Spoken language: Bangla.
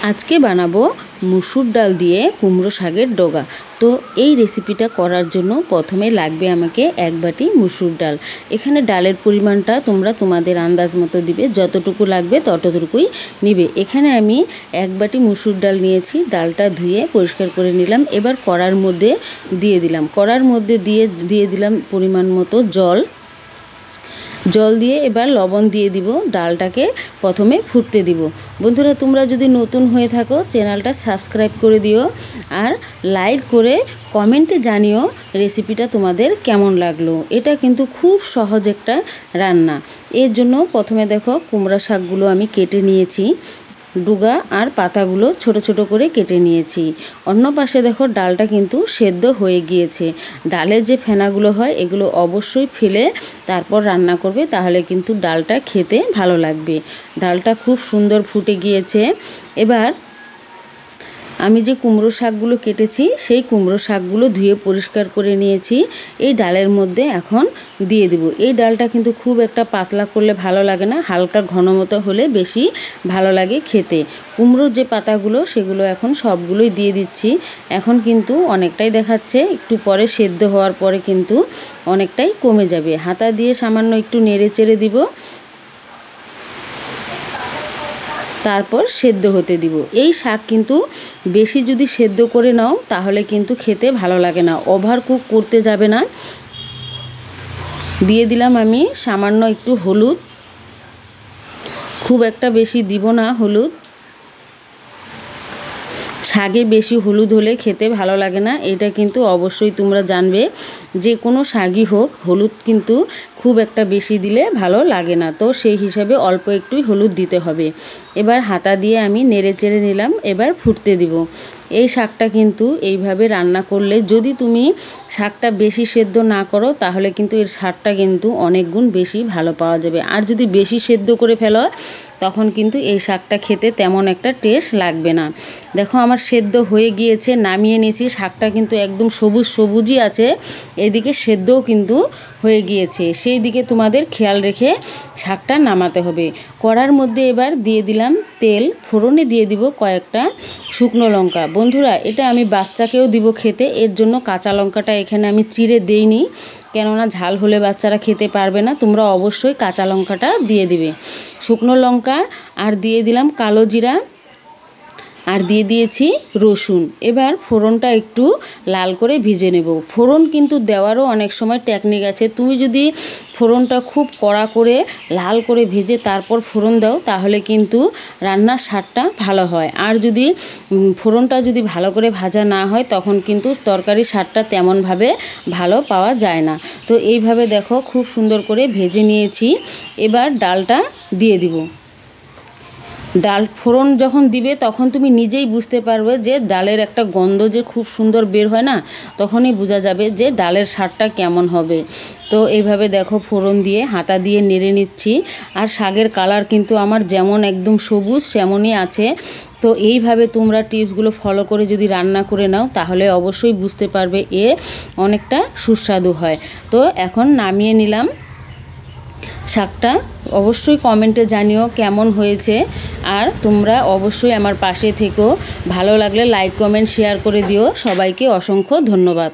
আজকে বানাবো মুসুর ডাল দিয়ে কুমড়ো শাকের ডগা। তো এই রেসিপিটা করার জন্য প্রথমে লাগবে আমাকে এক বাটি মুসুর ডাল। এখানে ডালের পরিমাণটা তোমরা তোমাদের আন্দাজ মতো দিবে, যতটুকু লাগবে ততটুকুই নিবে। এখানে আমি এক বাটি মুসুর ডাল নিয়েছি, ডালটা ধুয়ে পরিষ্কার করে নিলাম। এবার কড়ার মধ্যে দিয়ে দিলাম, কড়ার মধ্যে দিয়ে দিলাম পরিমাণ মতো জল দিয়ে এবার লবণ দিয়ে দিব। ডালটাকে প্রথমে ফুটতে দিব। বন্ধুরা, তোমরা যদি নতুন হয়ে থাকো চ্যানেলটা সাবস্ক্রাইব করে দিও আর লাইক করে কমেন্টে জানিও রেসিপিটা তোমাদের কেমন লাগলো। এটা কিন্তু খুব সহজ একটা রান্না। এর জন্য প্রথমে দেখো কুমড়া শাকগুলো আমি কেটে নিয়েছি, ডুগা আর পাতাগুলো ছোট ছোট করে কেটে নিয়েছি। অন্য পাশে দেখো ডালটা কিন্তু সেদ্ধ হয়ে গিয়েছে। ডালের যে ফেনাগুলো হয় এগুলো অবশ্যই ফেলে তারপর রান্না করবে, তাহলে কিন্তু ডালটা খেতে ভালো লাগবে। ডালটা খুব সুন্দর ফুটে গিয়েছে। এবার আমি যে কুমড়ো শাকগুলো কেটেছি সেই কুমড়ো শাকগুলো ধুয়ে পরিষ্কার করে নিয়েছি, এই ডালের মধ্যে এখন দিয়ে দেব। এই ডালটা কিন্তু খুব একটা পাতলা করলে ভালো লাগে না, হালকা ঘন মতো হলে বেশি ভালো লাগে খেতে। কুমড়োর যে পাতাগুলো সেগুলো এখন সবগুলোই দিয়ে দিচ্ছি। এখন কিন্তু অনেকটাই দেখাচ্ছে, একটু পরে সেদ্ধ হওয়ার পরে কিন্তু অনেকটাই কমে যাবে। হাতা দিয়ে সামান্য একটু নেড়ে চেড়ে দিব, তারপর সেদ্ধ হতে দিব। এই শাক কিন্তু বেশি যদি সেদ্ধ করে নাও তাহলে কিন্তু খেতে ভালো লাগে না, ওভার কুক করতে যাবে না। দিয়ে দিলাম আমি সামান্য একটু হলুদ, খুব একটা বেশি দিব না হলুদ। শাকে বেশি হলুদ হলে খেতে ভালো লাগে না, এটা কিন্তু অবশ্যই তোমরা জানবে। যে কোনো শাকই হোক হলুদ কিন্তু খুব একটা বেশি দিলে ভালো লাগে না, তো সেই হিসাবে অল্প একটুই হলুদ দিতে হবে। এবার হাতা দিয়ে আমি নেড়ে চেড়ে নিলাম, এবার ফুটতে দিব। এই শাকটা কিন্তু এইভাবে রান্না করলে, যদি তুমি শাকটা বেশি সেদ্ধ না করো তাহলে কিন্তু এর স্বাদটা কিন্তু অনেক গুণ বেশি ভালো পাওয়া যাবে। আর যদি বেশি সেদ্ধ করে ফেলো তখন কিন্তু এই শাকটা খেতে তেমন একটা টেস্ট লাগবে না। দেখো আমার সেদ্ধ হয়ে গিয়েছে, নামিয়ে নিয়েছি। শাকটা কিন্তু একদম সবুজই আছে, এদিকে সেদ্ধও কিন্তু হয়ে গিয়েছে, সেই দিকে তোমাদের খেয়াল রেখে শাকটা নামাতে হবে। কড়ার মধ্যে এবার দিয়ে দিলাম তেল, ফোড়নে দিয়ে দিব কয়েকটা শুকনো লঙ্কা। বন্ধুরা, এটা আমি বাচ্চাকেও দিব খেতে, এর জন্য কাঁচা লঙ্কাটা এখানে আমি চিড়ে দেইনি, কেননা ঝাল হলে বাচ্চারা খেতে পারবে না। তোমরা অবশ্যই কাঁচা লঙ্কাটা দিয়ে দিবে। শুকনো লঙ্কা আর দিয়ে দিলাম কালো জিরা আর দিয়ে দিয়েছি রসুন। এবার ফোড়নটা একটু লাল করে ভেজে নেব। ফোড়ন কিন্তু দেওয়ারও অনেক সময় টেকনিক আছে। তুমি যদি ফোড়নটা খুব কড়া করে লাল করে ভেজে তারপর ফোড়ন দাও তাহলে কিন্তু রান্নার স্বাদটা ভালো হয়। আর যদি ফোড়নটা যদি ভালো করে ভাজা না হয় তখন কিন্তু তরকারির স্বাদটা তেমনভাবে ভালো পাওয়া যায় না। তো এইভাবে দেখো খুব সুন্দর করে ভেজে নিয়েছি। এবার ডালটা দিয়ে দিব। ডাল ফোড়ন যখন দিবে তখন তুমি নিজেই বুঝতে পারবে যে ডালের একটা গন্ধ যে খুব সুন্দর বের হয় না, তখনই বোঝা যাবে যে ডালের স্বাদটা কেমন হবে। তো এইভাবে দেখো ফোড়ন দিয়ে হাতা দিয়ে নেড়ে নিচ্ছি। আর শাকের কালার কিন্তু আমার যেমন একদম সবুজ তেমনই আছে। তো এইভাবে তোমরা টিপসগুলো ফলো করে যদি রান্না করে নাও তাহলে অবশ্যই বুঝতে পারবে এ অনেকটা সুস্বাদু হয়। তো এখন নামিয়ে নিলাম শাকটা। অবশ্যই কমেন্টে জানিও কেমন হয়েছে, আর তোমরা অবশ্যই আমার পাশে থেকো। ভালো লাগলে লাইক কমেন্ট শেয়ার করে দিও। সবাইকে অসংখ্য ধন্যবাদ।